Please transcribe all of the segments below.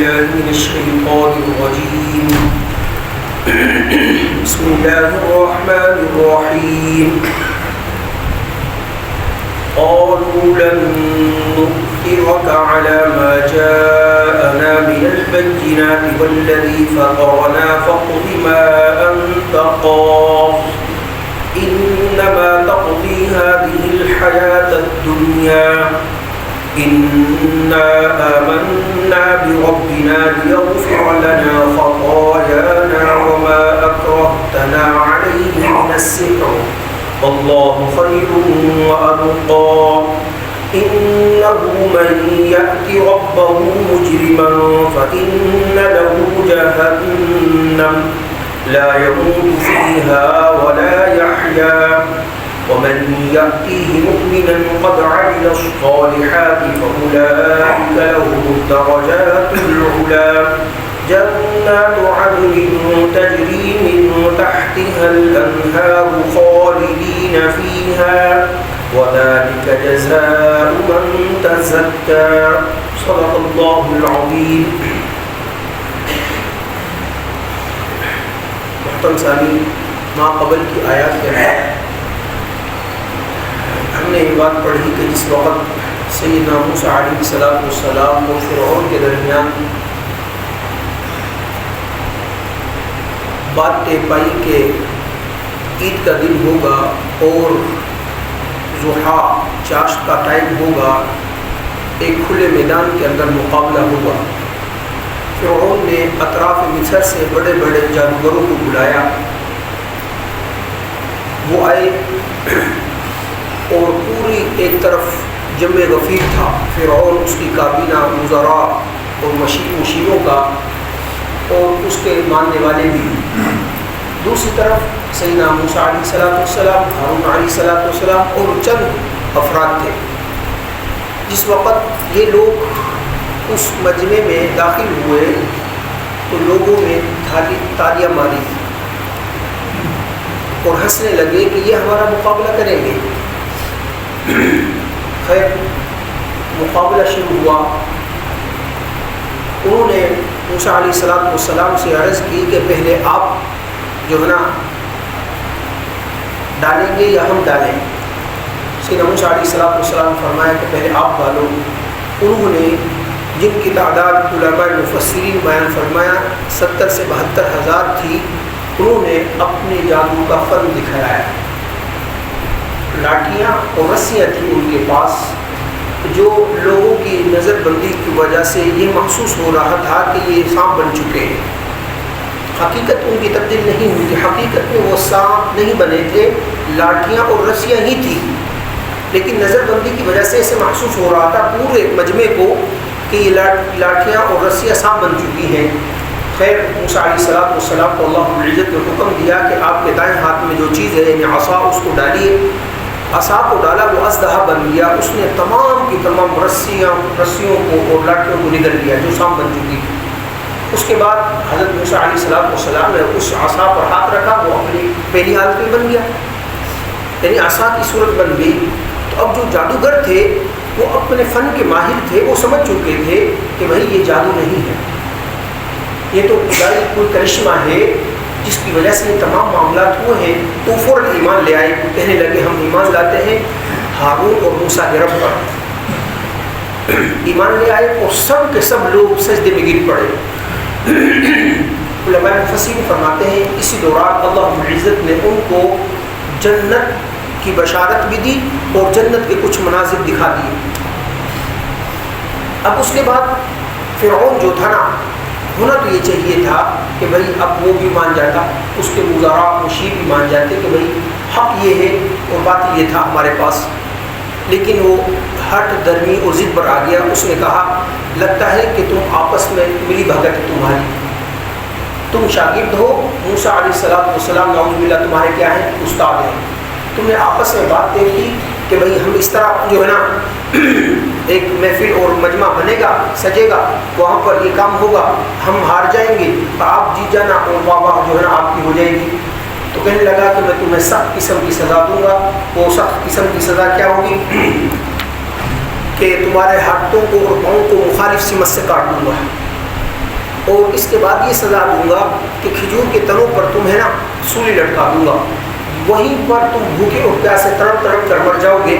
بالله من الشيطان الرجيم. بسم الله الرحمن الرحيم. قالوا لن نؤثرك على ما جاءنا من البينات والذي فطرنا فاقض ما أنت قاض إنما تقضي هذه الحياة الدنيا إنا آمنا بربنا ليغفر لنا خطايانا وما أكرهتنا عليه من السحر والله خير وأبقى إنه من يأت ربه مجرما فإن له جهنم لا يموت فيها ولا يحيا ومن يأتيه مؤمنا قد عمل الصالحات فأولئك لهم الدرجات العلى جنات عدن تجري من تحتها الأنهار خالدين فيها وذلك جزاء من تزكى صدق الله العظيم. محترم سامعین، ما قبل کی آیات کے بعد ہم نے یہ بات پڑھی کہ جس وقت سیدنا موسیٰ علیہ السلام و فرعون کے درمیان بات طے پائی کہ عید کا دن ہوگا اور ضحیٰ چاشت کا ٹائم ہوگا، ایک کھلے میدان کے اندر مقابلہ ہوگا. فرعون نے اطراف مصر سے بڑے بڑے جادوگروں کو بلایا. وہ آئے اور پوری ایک طرف جمع غفیر تھا فرعون، اس کی کابینہ، وزراء اور مشیروں کا، اور اس کے ماننے والے بھی. دوسری طرف سیدنا موسیٰ علیہ السلام، ہارون علیہ السلام اور چند افراد تھے. جس وقت یہ لوگ اس مجمع میں داخل ہوئے تو لوگوں نے تالیاں ماری اور ہنسنے لگے کہ یہ ہمارا مقابلہ کریں گے. خیر، مقابلہ شروع ہوا. انہوں نے موسیٰ علیہ السلام سے عرض کی کہ پہلے آپ جو ہے نا ڈالیں گے یا ہم ڈالیں؟ سیدنا موسیٰ علیہ السلام فرمایا کہ پہلے آپ ڈالو. انہوں نے، جن کی تعداد علماء مفسرین بیان فرمایا 70 سے 72 ہزار تھی، انہوں نے اپنے جادو کا فن دکھایا. لاٹھیاں اور رسیاں تھیں ان کے پاس، جو لوگوں کی نظر بندی کی وجہ سے یہ محسوس ہو رہا تھا کہ یہ سانپ بن چکے ہیں. حقیقت ان کی تبدیل نہیں ہوئی تھی، حقیقت میں وہ سانپ نہیں بنے تھے، لاٹھیاں اور رسیاں ہی تھیں. لیکن نظر بندی کی وجہ سے اسے محسوس ہو رہا تھا پورے مجمع کو کہ یہ لاٹھیاں اور رسیاں سانپ بن چکی ہیں. خیر، موسیٰ علیہ السلام کو اللہ رب العزت نے حکم دیا کہ آپ کے دائیں ہاتھ میں جو چیز ہے یعنی عصا، اس کو ڈالیے. عصا کو ڈالا، وہ اژدہا بن گیا. اس نے تمام کی تمام رسیوں کو اور لاٹھیوں کو نگل لیا جو سانپ بن چکی. اس کے بعد حضرت موسیٰ علیہ السلام نے اس عصا پر ہاتھ رکھا، وہ اپنی پہلی حالت میں بن گیا، یعنی عصا کی صورت بن گئی. تو اب جو جادوگر تھے وہ اپنے فن کے ماہر تھے، وہ سمجھ چکے تھے کہ بھائی یہ جادو نہیں ہے، یہ تو خدائی کوئی کرشمہ ہے جس کی وجہ سے یہ تمام معاملات ہوئے ہیں. تو فوراً ایمان لے آئے، کہنے لگے ہم ایمان لاتے ہیں ہارون اور موسیٰ کے رب پر. ایمان لے آئے اور سب کے سب لوگ سجدے میں گر پڑے. علماء مفسرین فرماتے ہیں اسی دوران اللہ رب العزت نے ان کو جنت کی بشارت بھی دی اور جنت کے کچھ مناظر دکھا دیے. اب اس کے بعد فرعون جو تھا نا، ہونا تو یہ چاہیے تھا کہ بھائی اب وہ بھی مان جاتا، اس کے وزراء مشیر بھی مان جاتے کہ بھائی حق یہ ہے اور باطل یہ تھا ہمارے پاس. لیکن وہ ہٹ درمی اور ضد پر آ گیا. اس نے کہا لگتا ہے کہ تم آپس میں ملی بھگت ہے تمہاری، تم شاگرد ہو، موسیٰ علیہ السلام نعوذ باللہ تمہارے کیا ہیں؟ استاد ہیں. تم نے آپس میں بات طے کی کہ بھائی ہم اس طرح جو ہے نا ایک محفل اور مجمع بنے گا، سجے گا، وہاں پر یہ کام ہوگا، ہم ہار جائیں گے اور آپ جیت جانا اور واہ جو ہے نا آپ کی ہو جائے گی. تو کہنے لگا کہ میں تمہیں سخت قسم کی سزا دوں گا. وہ سخت قسم کی سزا کیا ہوگی کہ تمہارے ہاتھوں کو اور پاؤں کو مخالف سمت سے کاٹ دوں گا. اور اس کے بعد یہ سزا دوں گا کہ کھجور کے تنوں پر تمہیں نا سولی لٹکا دوں گا، وہیں پر تم بھوکے اور پیاسے تڑپ تڑپ کر مر جاؤ گے۔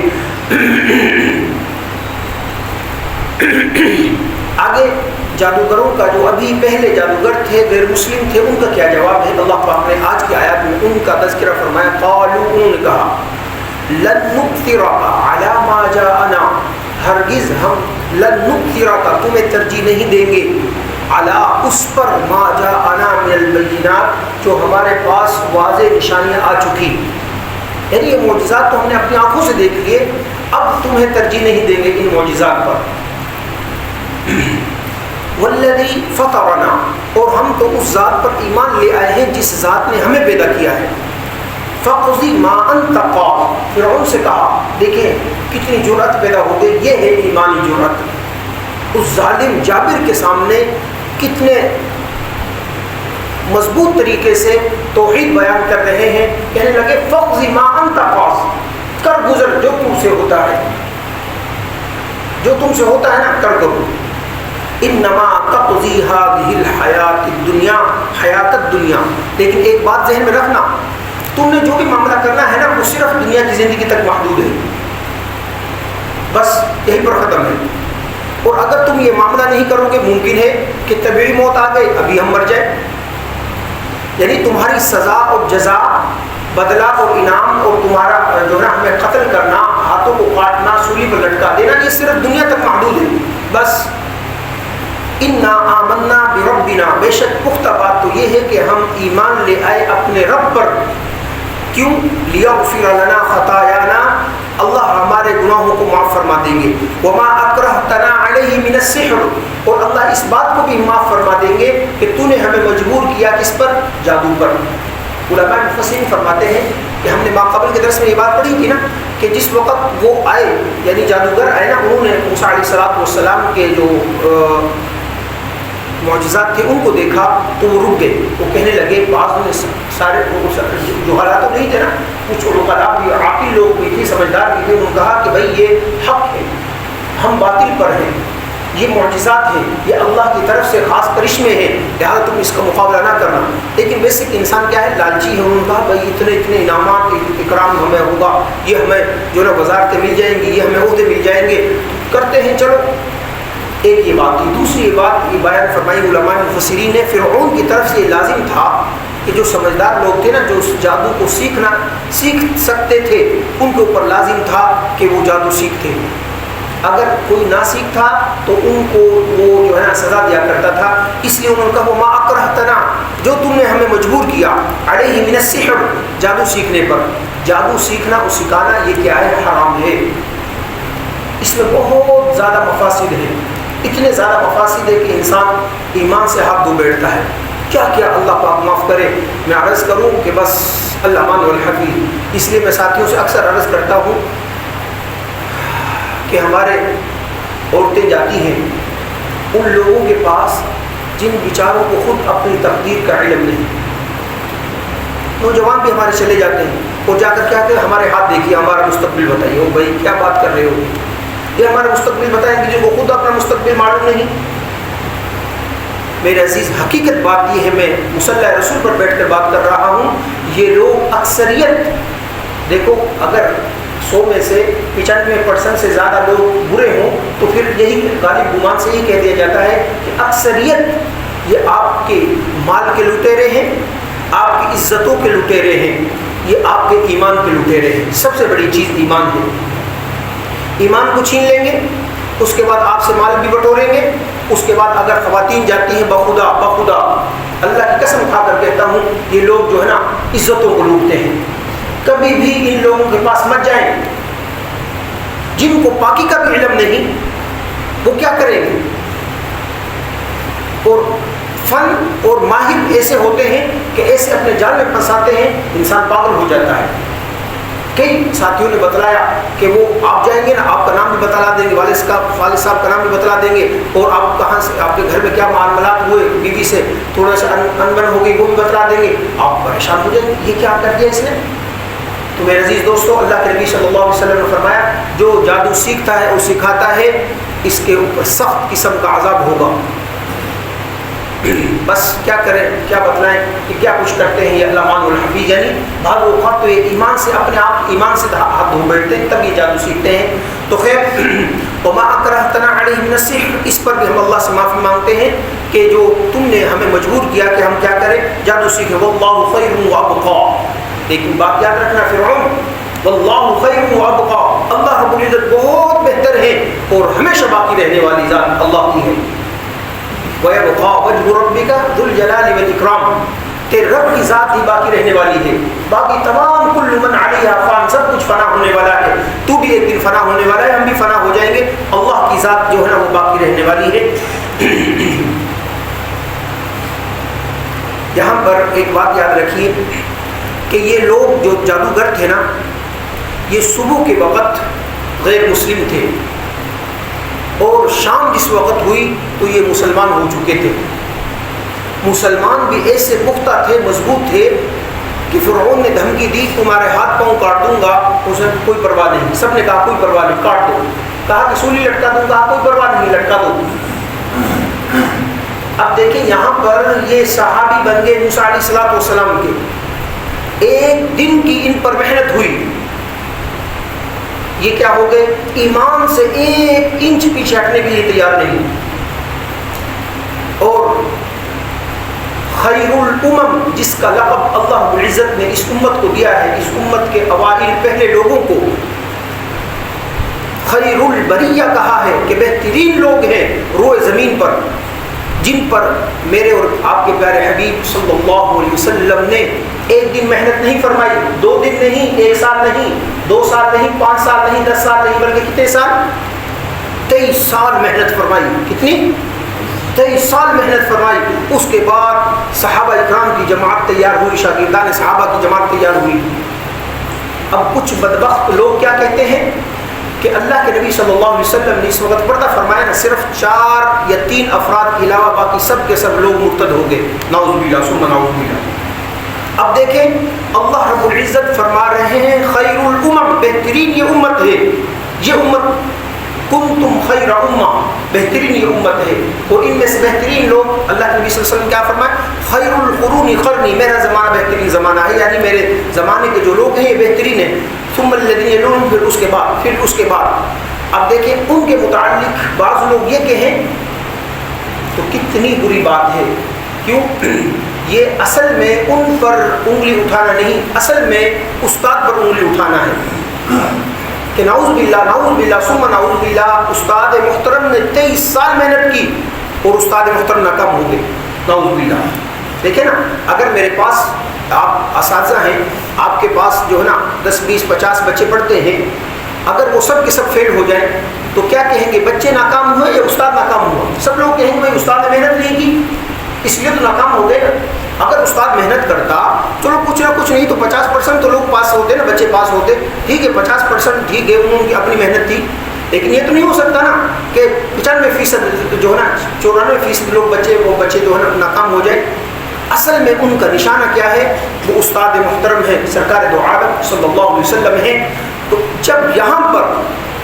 آگے جادوگروں کا جو ابھی پہلے جادوگر تھے غیر مسلم تھے ان کا کیا جواب ہے، اللہ پاک نے آج کی آیات میں ان کا تذکرہ فرمایا۔ قالوا، انہوں نے کہا، لن نؤثرک علی ما جاءنا، ہرگز ہم لن نؤثرک تمہیں ترجیح نہیں دیں گے، علی اس پر، ما جاءنا من البینات جو ہمارے پاس واضح نشانیاں آ چکی، یعنی یہ معجزات تو ہم نے اپنی آنکھوں سے دیکھ لیے، اب تمہیں ترجیح نہیں دیں گے ان معجزات پر۔ والذی فطرنا، اور ہم تو اس ذات پر ایمان لے آئے ہیں جس ذات نے ہمیں پیدا کیا ہے۔ فقضی ما انت قاض، فرعون سے کہا، دیکھیں کتنی جرأت پیدا ہو گئی، یہ ہے ایمانی جرأت، اس ظالم جابر کے سامنے کتنے مضبوط طریقے سے توحید بیان کر رہے ہیں، کہنے لگے فقضی ما انت قاض، کر گزر جو تم سے ہوتا ہے، جو تم سے ہوتا ہے نا کر دو۔ انما تقضی هذه الحیات الدنیا، حیات الدنیا، لیکن ایک بات ذہن میں رکھنا، تم نے جو بھی معاملہ کرنا ہے نا وہ صرف دنیا کی زندگی تک محدود ہے، بس یہیں پر ختم ہے، اور اگر تم یہ معاملہ نہیں کرو گے ممکن ہے کہ طبیعی موت آ گئی ابھی ہم مر جائیں، یعنی تمہاری سزا اور جزا، بدلہ اور انعام اور تمہارا جو ہے نا ہمیں قتل کرنا، ہاتھوں کو کاٹنا، سولی پر لٹکا دینا، یہ صرف دنیا تک محدود ہے بس۔ انا آمنا بربنا، بے شک پختہ بات تو یہ ہے کہ ہم ایمان لے آئے اپنے رب پر، کیوں؟ لیغفر لنا خطایانا، اللہ ہمارے گناہوں کو معاف فرما دیں گے، وما اکرہتنا علیہ من السحر، اور اللہ اس بات کو بھی معاف فرما دیں گے کہ تو نے ہمیں مجبور کیا کس پر؟ جادو پر۔ علماء مفسرین فرماتے ہیں کہ ہم نے ماقبل کے درس میں یہ بات پڑھی تھی نا کہ جس وقت وہ آئے یعنی جادوگر آئے نا، انہوں نے موسیٰ علیہ السلام کے جو معجزات تھے ان کو دیکھا تو وہ رک گئے، وہ کہنے لگے، بعض نے سارے جو حالات تو نہیں تھے نا، کچھ عقلاء بھی عاقل لوگ بھی تھے، سمجھدار بھی تھے، انہوں نے کہا کہ بھائی یہ حق ہے، ہم باطل پر ہیں، یہ معجزات ہیں، یہ اللہ کی طرف سے خاص کرشمے ہیں، لہٰذا تم اس کا مقابلہ نہ کرنا۔ لیکن بیسک انسان کیا ہے؟ لالچی ہے، انہوں نے کہا بھائی اتنے انعامات اکرام ہمیں ہوگا، یہ ہمیں جو ہے وزارتیں مل جائیں گی، یہ ہمیں عہدے مل جائیں گے، کرتے ہیں چلو۔ ایک یہ بات تھی، دوسری یہ بات یہ بیان فرمائی علماء مفسرین نے، فرعون کی طرف سے یہ لازم تھا کہ جو سمجھدار لوگ تھے نا، جو اس جادو کو سیکھ سکتے تھے، ان کے اوپر لازم تھا کہ وہ جادو سیکھتے، اگر کوئی نہ سیکھتا تو ان کو وہ جو ہے نا سزا دیا کرتا تھا، اس لیے انہوں نے کہا وما اکرہتنا، جو تم نے ہمیں مجبور کیا، علیہ من السحر، جادو سیکھنے پر۔ جادو سیکھنا اور سکھانا یہ کیا ہے؟ حرام ہے، اس میں بہت زیادہ مفاسد ہیں، اتنے زیادہ مفاسد ہے کہ انسان ایمان سے ہاتھ دھو بیٹھتا ہے، کیا کیا اللہ پاک معاف کرے۔ میں عرض کروں کہ بس اللہ مان والحفیظ، اس لیے میں ساتھیوں سے اکثر عرض کرتا ہوں کہ ہمارے عورتیں جاتی ہیں ان لوگوں کے پاس جن بیچاروں کو خود اپنی تقدیر کا علم نہیں، نوجوان بھی ہمارے چلے جاتے ہیں اور جا کر کیا کہ ہمارے ہاتھ دیکھیے، ہمارا مستقبل بتائیے، او بھائی کیا بات کر رہے ہو، یہ ہمارا مستقبل بتائیں گے جن کو خود اپنا مستقبل معلوم نہیں۔ میرے عزیز حقیقت بات یہ ہے، میں مصلی رسول پر بیٹھ کر بات کر رہا ہوں، یہ لوگ اکثریت، دیکھو اگر 100 میں سے 95% سے زیادہ لوگ برے ہوں تو پھر یہی غالب گمان سے یہ کہہ دیا جاتا ہے کہ اکثریت یہ آپ کے مال کے لٹیرے ہیں، آپ کی عزتوں کے لٹیرے ہیں، یہ آپ کے ایمان کے لٹیرے ہیں۔ سب سے بڑی چیز ایمان ہے، ایمان کو چھین لیں گے، اس کے بعد آپ سے مال بھی بٹوریں گے، اس کے بعد اگر خواتین جاتی ہیں بخدا اللہ کی قسم کھا کر کہتا ہوں یہ لوگ جو ہے نا عزتوں کو لوٹتے ہیں، کبھی بھی ان لوگوں کے پاس مت جائیں جن کو پاکی کا بھی علم نہیں، وہ کیا کریں گے؟ اور فن اور ماہر ایسے ہوتے ہیں کہ ایسے اپنے جال میں پھنساتے ہیں، انسان پاگل ہو جاتا ہے۔ کئی ساتھیوں نے بتلایا کہ وہ آپ جائیں گے نا، آپ کا نام بھی بتلا دیں گے، والد صاحب کا نام بھی بتلا دیں گے، اور آپ کہاں سے، آپ کے گھر میں کیا معاملات ہوئے، بیوی سے تھوڑا سا انبن ہو گئی وہ بھی بتلا دیں گے، آپ پریشان ہو جائیں گے، یہ کیا کر دیا اس نے۔ تو میرے عزیز دوستو، اللہ کے نبی صلی اللہ علیہ وسلم نے فرمایا جو جادو سیکھتا ہے اور سکھاتا ہے اس کے اوپر سخت قسم کا عذاب ہوگا، بس کیا کریں، کیا بتلائیں کہ کیا کچھ کرتے ہیں یہ علمان الحفیظ، یعنی بعض اوقات تو یہ ایمان سے اپنے آپ ایمان سے ہاتھ دھو بیٹھتے ہیں تب یہ جادو سیکھتے ہیں. تو خیر وما اکرہتنا علیہ من السحر، اس پر بھی ہم اللہ سے معافی مانگتے ہیں کہ جو تم نے ہمیں مجبور کیا کہ ہم کیا کریں، جادو سیکھیں. واللہ خیر وابقا، لیکن بات یاد رکھنا فرعون، واللہ خیر وابقا، اللہ رب العزت بہت بہتر ہے اور ہمیشہ باقی رہنے والی ذات اللہ کی ہے. وَيَبْقَى وَجْهُ رَبِّكَ ذُو الْجَلَالِ وَالْإِكْرَامِ، تیرے رب کی ذات ہی باقی رہنے والی ہے، باقی تمام کل من علیہا فان، سب کچھ فنا ہونے والا ہے، تو بھی ایک دن فنا ہونے والا ہے، ہم بھی فنا ہو جائیں گے، اللہ کی ذات جو ہے نا وہ باقی رہنے والی ہے. یہاں پر ایک بات یاد رکھیے کہ یہ لوگ جو جادوگر تھے نا، یہ صبح کے وقت غیر مسلم تھے اور شام جس وقت ہوئی تو یہ مسلمان ہو چکے تھے. مسلمان بھی ایسے پختہ تھے، مضبوط تھے کہ فرعون نے دھمکی دی تمہارے ہاتھ پاؤں کاٹ دوں گا، اس نے کوئی پرواہ نہیں، سب نے کہا کوئی پرواہ نہیں، کاٹ دو. کہا کہ سولی لٹکا دوں گا، کوئی پرواہ نہیں، لٹکا دو. اب دیکھیں یہاں پر یہ صحابی بن گئے موسیٰ علیہ السلام کے، ایک دن کی ان پر محنت ہوئی، یہ کیا ہو گئے، ایمان سے ایک انچ پیچھے ہٹنے کے لیے تیار نہیں. اور خیر الامم جس کا لقب اللہ رب العزت نے اس امت کو دیا ہے، اس امت کے اوائل پہلے لوگوں کو خیر البریہ کہا ہے کہ بہترین لوگ ہیں روئے زمین پر، جن پر میرے اور آپ کے پیارے حبیب صلی اللہ علیہ وسلم نے ایک دن محنت نہیں فرمائی، 2 دن نہیں، 1 سال نہیں، 2 سال نہیں، 5 سال نہیں، 10 سال نہیں، بلکہ کتنے سال، 23 سال محنت فرمائی. کتنی؟ 23 سال محنت فرمائی. اس کے بعد صحابہ اکرام کی جماعت تیار ہوئی، شاگردان صحابہ کی جماعت تیار ہوئی. اب کچھ بدبخت لوگ کیا کہتے ہیں کہ اللہ کے نبی صلی اللہ علیہ وسلم نے اس وقت پردہ فرمایا نا، صرف 4 یا 3 افراد کے علاوہ باقی سب کے سب لوگ مرتد ہو گئے، نعوذ باللہ ثم نعوذ باللہ. اب دیکھیں اللہ رب العزت فرما رہے ہیں خیر الامم، بہترین یہ امت ہے، یہ امت کنتم خیر امہ، بہترین یہ امت ہے. اور ان میں سے بہترین لوگ اللہ کے نبی صلی اللہ علیہ وسلم کیا فرمائے، خیر القرون قرنی، میرا زمانہ بہترین زمانہ ہے، یعنی میرے زمانے کے جو لوگ ہیں یہ بہترین ہیں. ثم الذین یلونہم، پھر اس کے بعد. اب دیکھیں ان کے متعلق بعض لوگ یہ کہیں تو کتنی بری بات ہے. کیوں؟ یہ اصل میں ان پر انگلی اٹھانا نہیں، اصل میں استاد پر انگلی اٹھانا ہے کہ نعوذ باللہ ثم نعوذ باللہ. استاد محترم نے 23 سال محنت کی اور استاد محترم ناکام ہو گئے، نعوذ باللہ. دیکھیں نا، اگر میرے پاس آپ اساتذہ ہیں، آپ کے پاس جو ہے نا 10 20 50 بچے پڑھتے ہیں، اگر وہ سب کے سب فیل ہو جائیں تو کیا کہیں گے، بچے ناکام ہوئے یا استاد ناکام ہوا؟ سب لوگ کہیں گے بھائی استاد نے محنت نہیں کی اس لیے تو ناکام ہو گئے. اگر استاد محنت کرتا، چلو کچھ نہ کچھ نہیں تو 50% تو لوگ پاس ہوتے نا، بچے پاس ہوتے، ٹھیک ہے 50% ٹھیک ہے، انہوں کی اپنی محنت تھی. لیکن یہ تو نہیں ہو سکتا نا کہ 95% جو ہے نا 94% لوگ وہ بچے جو ہے نا ناکام ہو جائے. اصل میں ان کا نشانہ کیا ہے، وہ استاد محترم ہے، سرکار دو عالم صلی اللہ علیہ وسلم ہے. تو جب یہاں پر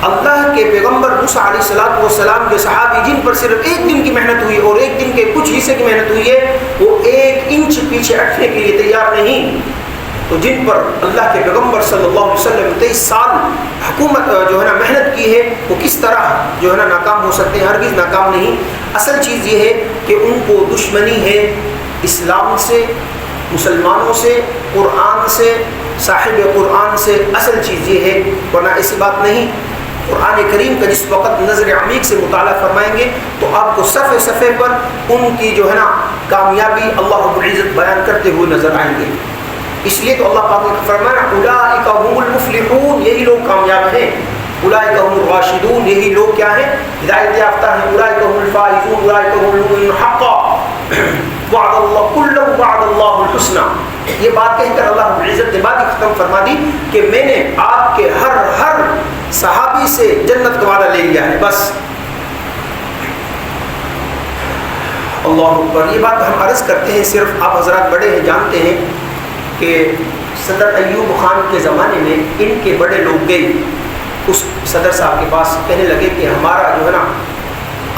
اللہ کے پیغمبر موسیٰ علیہ السلام کے صحابی جن پر صرف 1 دن کی محنت ہوئی اور 1 دن کے کچھ حصے کی محنت ہوئی ہے، وہ 1 انچ پیچھے ہٹنے کے لیے تیار نہیں، تو جن پر اللہ کے پیغمبر صلی اللہ علیہ وسلم 23 سال حکومت جو ہے نا محنت کی ہے، وہ کس طرح جو ہے نا ناکام ہو سکتے ہیں؟ ہرگز ناکام نہیں. اصل چیز یہ ہے کہ ان کو دشمنی ہے اسلام سے، مسلمانوں سے، قرآن سے، صاحب قرآن سے. اصل چیز یہ ہے، ورنہ ایسی بات نہیں. قرآن کریم کا جس وقت نظر عمیق سے مطالعہ فرمائیں گے تو آپ کو صفحے صفحے پر ان کی جو ہے نا کامیابی اللہ رب العزت بیان کرتے ہوئے نظر آئیں گے. اس لیے تو اللہ پاک نے فرمایا اولئک هم المفلحون، یہی لوگ کامیاب ہیں. اولئک هم الراشدون، یہی لوگ کیا ہیں؟ ہدایت یافتہ ہیں. اولئک هم الفائزون، اولئک هم المؤمنون حقا وعد اللہ کل وعد اللہ الحسنى. یہ بات کہہ کر اللہ رب العزت نے بات ختم فرما دی کہ میں نے آپ کے ہر صحابی سے جنت کا وعدہ لے لیا ہے. بس اللہ اکبر. یہ بات ہم عرض کرتے ہیں، صرف آپ حضرات بڑے ہیں جانتے ہیں کہ صدر ایوب خان کے زمانے میں ان کے بڑے لوگ گئے اس صدر صاحب کے پاس، کہنے لگے کہ ہمارا جو ہے نا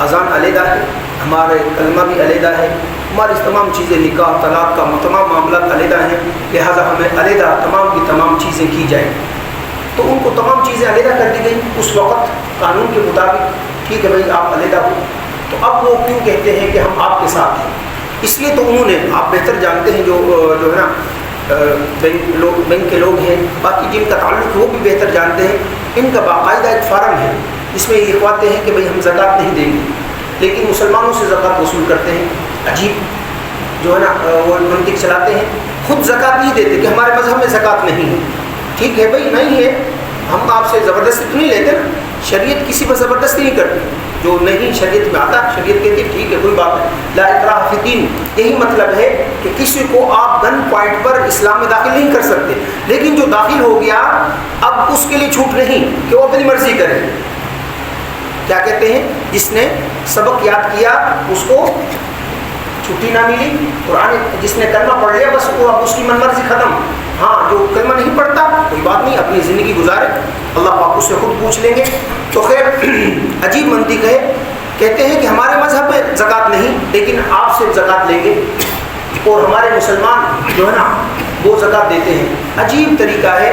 اذان علیحدہ ہے ہمارے کلمہ بھی علیحدہ ہے، ہماری تمام چیزیں نکاح طلاق کا تمام معاملات علیحدہ ہیں، لہٰذا ہمیں علیحدہ تمام کی تمام چیزیں کی جائیں۔ تو ان کو تمام چیزیں علیحدہ کر دی گئی اس وقت قانون کے مطابق، ٹھیک ہے بھائی آپ علیحدہ ہو۔ تو اب وہ کیوں کہتے ہیں کہ ہم آپ کے ساتھ ہیں؟ اس لیے تو انہوں نے، آپ بہتر جانتے ہیں جو ہے نا بینک کے لوگ ہیں، باقی جن کا تعلق ہے وہ بھی بہتر جانتے ہیں، ان کا باقاعدہ ایک فارم ہے جس میں یہ لکھواتے ہیں کہ بھائی ہم زکوٰۃ نہیں دیں گے، لیکن مسلمانوں سے زکوٰۃ وصول کرتے ہیں۔ عجیب جو ہے نا وہ منطق چلاتے ہیں، خود زکوٰۃ نہیں دیتے کہ ہمارے مذہب میں زکوٰۃ نہیں ہے۔ ٹھیک ہے بھائی نہیں ہے، ہم آپ سے زبردستی تو نہیں لیتے نا، شریعت کسی پر زبردستی نہیں کرتی، جو نہیں شریعت میں آتا شریعت کہتی ہے ٹھیک ہے کوئی بات نہیں، لا اکراہ فی الدین۔ یہی مطلب ہے کہ کسی کو آپ گن پوائنٹ پر اسلام میں داخل نہیں کر سکتے، لیکن جو داخل ہو گیا اب اس کے لیے چھوٹ نہیں کہ وہ اپنی مرضی کرے۔ کیا کہتے ہیں، جس نے سبق یاد کیا اس کو چھٹی نہ ملی، قرآن جس نے کلمہ پڑھ لیا بس وہ اب اس کی من مرضی ختم۔ ہاں جو کلمہ نہیں پڑھتا کوئی بات نہیں، اپنی زندگی گزارے، اللہ پاک اس سے خود پوچھ لیں گے۔ تو خیر عجیب منطق ہے، کہتے ہیں کہ ہمارے مذہب میں زکوٰۃ نہیں لیکن آپ سے زکوٰۃ لیں گے، اور ہمارے مسلمان جو ہے نا وہ زکوٰۃ دیتے ہیں۔ عجیب طریقہ ہے۔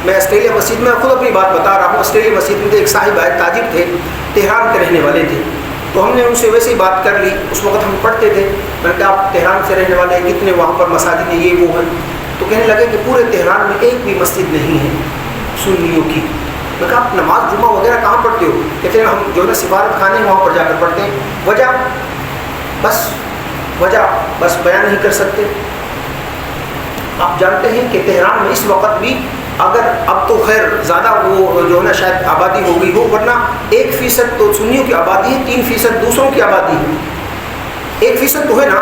میں آسٹریلیا مسجد میں خود اپنی بات بتا رہا ہوں، آسٹریلیا مسجد میں ایک صاحب آئے، تاجر تھے، تہران کے رہنے والے تھے، تو ہم نے ان سے ویسے ہی بات کر لی، اس وقت ہم پڑھتے تھے، میں نے کہا آپ تہران سے رہنے والے ہیں، کتنے وہاں پر مساجد ہیں یہ وہ ہیں؟ تو کہنے لگے کہ پورے تہران میں ایک بھی مسجد نہیں ہے سنیوں کی۔ میں کہا آپ نماز جمعہ وغیرہ کہاں پڑھتے ہو؟ کہتے ہیں ہم جو ہے نا سفارت خانے وہاں پر جا کر پڑھتے ہیں۔ وجہ بس بیان نہیں کر سکتے۔ آپ جانتے ہیں کہ تہران میں اس وقت بھی اگر اب تو خیر زیادہ وہ جو ہے نا شاید آبادی ہو گئی ہو، ورنہ 1% تو سنیوں کی آبادی ہے، 3% دوسروں کی آبادی ہے۔ 1% تو ہے نا،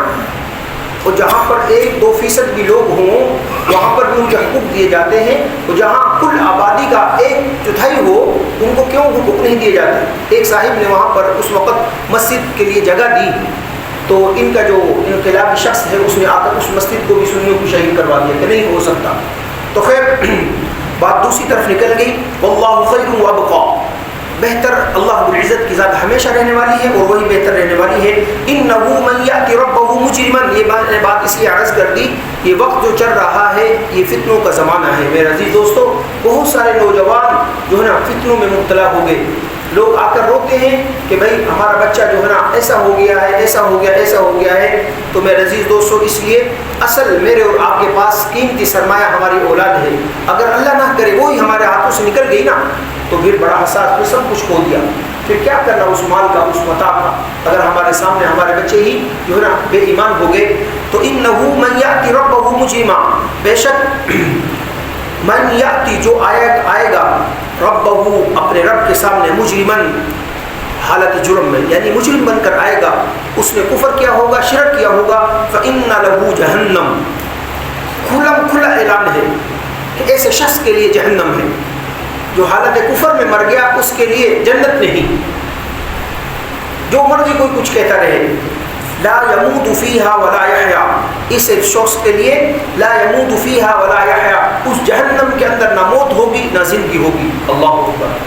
اور جہاں پر 1-2% بھی لوگ ہوں وہاں پر بھی ان کے حقوق دیے جاتے ہیں، اور جہاں کل آبادی کا 1/4 ہو ان کو کیوں حقوق نہیں دیے جاتے؟ ایک صاحب نے وہاں پر اس وقت مسجد کے لیے جگہ دی، تو ان کا جو انقلابی شخص ہے اس نے آ کر اس مسجد کو بھی سنیوں کو شہید کروا دیا کہ نہیں ہو سکتا۔ تو خیر بات دوسری طرف نکل گئی، واللہ خیر وابقا، بہتر اللہ رب العزت کی ذات ہمیشہ رہنے والی ہے اور وہی بہتر رہنے والی ہے۔ انہ من یأتی ربہ مجرما، یہ بات اس لیے عرض کر دی، یہ وقت جو چل رہا ہے یہ فتنوں کا زمانہ ہے میرے عزیز دوستو۔ بہت سارے نوجوان جو ہے نا فتنوں میں مبتلا ہو گئے، لوگ آ کر روتے ہیں کہ بھائی ہمارا بچہ جو ہے نا ایسا ہو گیا ہے، ایسا ہو گیا، ایسا ہو گیا ہے۔ تو میرے عزیز دوستو اس لیے اصل میرے اور آپ کے پاس قیمتی سرمایہ ہماری اولاد ہے، اگر اللہ نہ کرے وہی ہمارے ہاتھوں سے نکل گئی نا تو پھر بڑا حساس، پھر سب کچھ کھو دیا، پھر کیا کرنا اس مال کا، اس متاع کا، اگر ہمارے سامنے ہمارے بچے ہی جو ہے نا بے ایمان ہو گئے۔ تو انہ من یأتی ربہ مجرما، بے شک من یأتی جو آئے گا ربہ اپنے رب کے سامنے مجرمن حالت جرم میں، یعنی مجرم بن کر آئے گا، اس نے کفر کیا ہوگا، شرک کیا ہوگا، فإن لہ جہنم، کھلا اعلان ہے کہ ایسے شخص کے لیے جہنم ہے، جو حالت کفر میں مر گیا اس کے لیے جنت نہیں، جو مرضی کوئی کچھ کہتا رہے، لا يموت فیہا ولا یحیا، اس شخص کے لیے لا يموت فیہا ولا یحیا، اس جہنم کے اندر نہ موت ہوگی نہ زندگی ہوگی۔ اللہ اکبر۔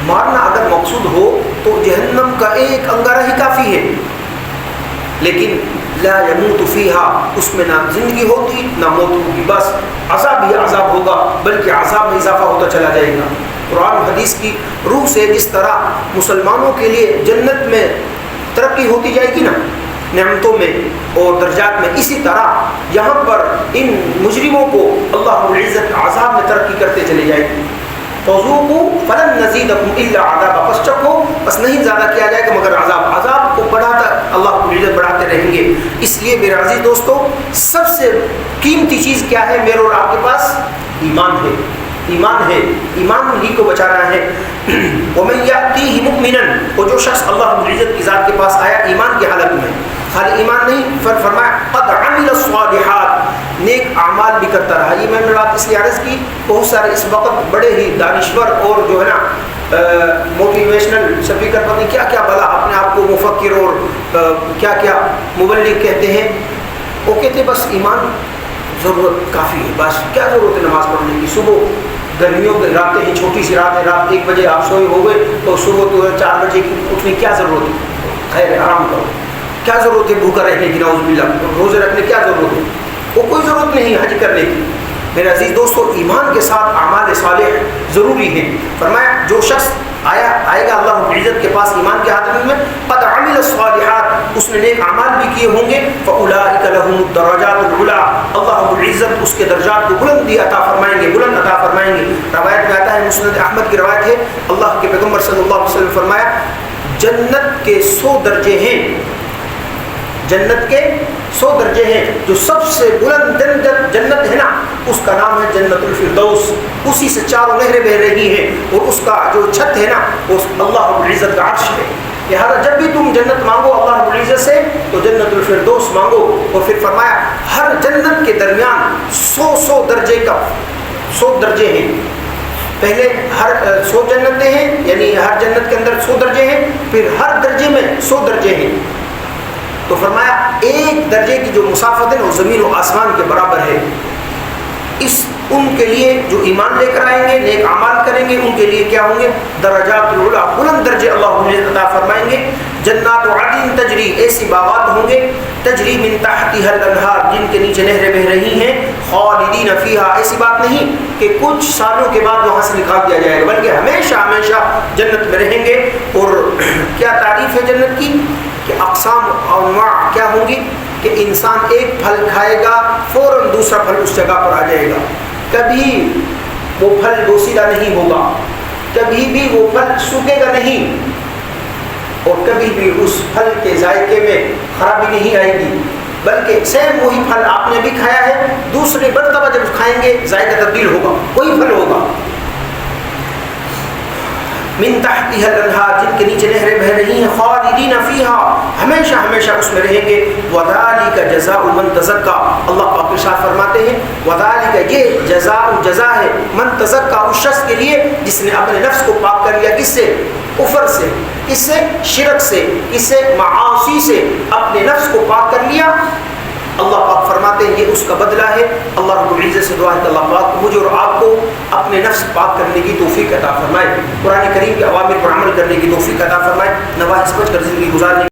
مارنا اگر مقصود ہو تو جہنم کا ایک انگارہ ہی کافی ہے، لیکن لا يموت فیہا اس میں نہ زندگی ہوتی نہ موت ہوگی، بس عذاب ہی عذاب ہوگا، بلکہ عذاب میں اضافہ ہوتا چلا جائے گا۔ قرآن حدیث کی روح سے جس طرح مسلمانوں کے لیے جنت میں ترقی ہوتی جائے گی نا نعمتوں میں اور درجات میں، اسی طرح یہاں پر ان مجرموں کو اللہ رب العزت عذاب میں ترقی کرتے چلے جائے گی۔ فذوقوا فلن نزیدکم الا عذابا، پس چکھو بس نہیں زیادہ کیا جائے گا مگر عذاب کو بڑھاتا اللہ رب العزت بڑھاتے رہیں گے۔ اس لیے میرے عزیز دوستو سب سے قیمتی چیز کیا ہے میرے اور آپ کے پاس؟ ایمان ہے، ایمان ہے، ایمان ہی کو بچانا ہے۔ ومن یأتیہ مؤمنا، اور جو شخص اللہ رب العزت کی ذات کے پاس آیا ایمان کی حالت میں، خالی ایمان نہیں، فرمایا قد عمل الصالحات، نیک اعمال بھی کرتا رہا۔ یہ میں نے بات اس لیے عرض کی، بہت سارے اس وقت بڑے ہی دانشور اور جو ہے نا موٹیویشنل اسپیکر پتہ نہیں کیا کیا بلا اپنے آپ کو مفکر اور کیا کیا مبلغ کہتے ہیں، وہ کہتے بس ایمان ضرورت کافی ہے، بس کیا ضرورت ہے نماز پڑھنے کی، صبح گرمیوں کی راتیں ہیں، چھوٹی سی رات ہے، رات 1 بجے آپ سوئے ہو گئے تو صبح تو 4 بجے اٹھنے کی کیا ضرورت ہے؟ خیر آرام کرو. کیا ضرورت ہے بھوکا رہنے کی؟ نعوذ باللہ. روزے رکھنے کیا ضرورت ہے؟ وہ کوئی ضرورت نہیں حج کرنے کی. میرے عزیز دوستو، ایمان کے ساتھ اعمال صالح ضروری ہیں. فرمایا جو شخص آئے گا اللہ رب العزت کے پاس ایمان کے حالت میں، قد عمل الصالحات، اس نے نیک اعمال بھی کیے ہوں گے، فاولئک لهم الدرجات العلی، اللہ رب العزت اس کے درجات کو بلندی عطا فرمائیں گے، بلند عطا فرمائیں گے. روایت میں آتا ہے، مسند احمد کی روایت ہے، اللہ کے پیغمبر صلی اللہ علیہ وسلم فرمایا جنت کے 100 درجے ہیں، جنت کے 100 درجے ہیں. جو سب سے بلند جنت ہے نا، اس کا نام ہے جنت الفردوس. اسی سے چاروں نہریں بہ رہی ہیں، اور اس کا جو چھت ہے نا، وہ اللہ رب العزت کا عرش ہے. لہٰذا جب بھی تم جنت مانگو اللہ رب العزت سے تو جنت الفردوس مانگو. اور پھر فرمایا ہر جنت کے درمیان 100 درجے کا 100 درجے ہیں. پہلے ہر 100 جنتیں ہیں، یعنی ہر جنت کے اندر 100 درجے ہیں، پھر ہر درجے میں 100 درجے ہیں. تو فرمایا ایک درجے کی جو مسافت ہے وہ زمین و آسمان کے برابر ہے. ان کے لیے جو ایمان لے کر آئیں گے، نیک اعمال کریں گے، ان کے لیے کیا ہوں گے؟ درجات العلیٰ، بلند درجے اللہ عطا فرمائیں گے. جنات عدن تجری، ایسی باغات ہوں گے، تجری من تحتها الانہار، جن کے نیچے نہریں بہ رہی ہیں. خالدین فیہا، ایسی بات نہیں کہ کچھ سالوں کے بعد وہاں سے نکال دیا جائے گا، بلکہ ہمیشہ ہمیشہ جنت میں رہیں گے. اور کیا تعریف ہے جنت کی کہ اقسام اور انواع کیا ہوں گی کہ انسان ایک پھل کھائے گا، فوراً دوسرا پھل اس جگہ پر آ جائے گا. کبھی وہ پھل دوسیدہ نہیں ہوگا، کبھی بھی وہ پھل سوکھے گا نہیں، اور کبھی بھی اس پھل کے ذائقے میں خرابی نہیں آئے گی، بلکہ سیم وہی پھل آپ نے بھی کھایا ہے، دوسری مرتبہ جب کھائیں گے ذائقہ تبدیل ہوگا، وہی پھل ہوگا. من تحتها الانہار، جن کے نیچے نہریں بہ رہی ہیں. خالدین فیہا، ہمیشہ ہمیشہ اس میں رہیں گے. وذالک جزاء من تزکا، اللہ پاک ارشاد فرماتے ہیں وذالک، یہ جزا ہے من تزکا، اس شخص کے لیے جس نے اپنے نفس کو پاک کر لیا. کس سے؟ کفر سے. کس سے؟ شرک سے. کس سے؟ معاصی سے. اپنے نفس کو پاک کر لیا. اللہ پاک فرماتے ہیں یہ اس کا بدلہ ہے. اللہ رب العزت سے دعا ہے کہ اللہ پاک مجھے اور آپ کو اپنے نفس پاک کرنے کی توفیق عطا فرمائے، قرآن کریم کے اوامر پر عمل کرنے کی توفیق عطا فرمائے، نواحی سمجھ کر زندگی گزارنے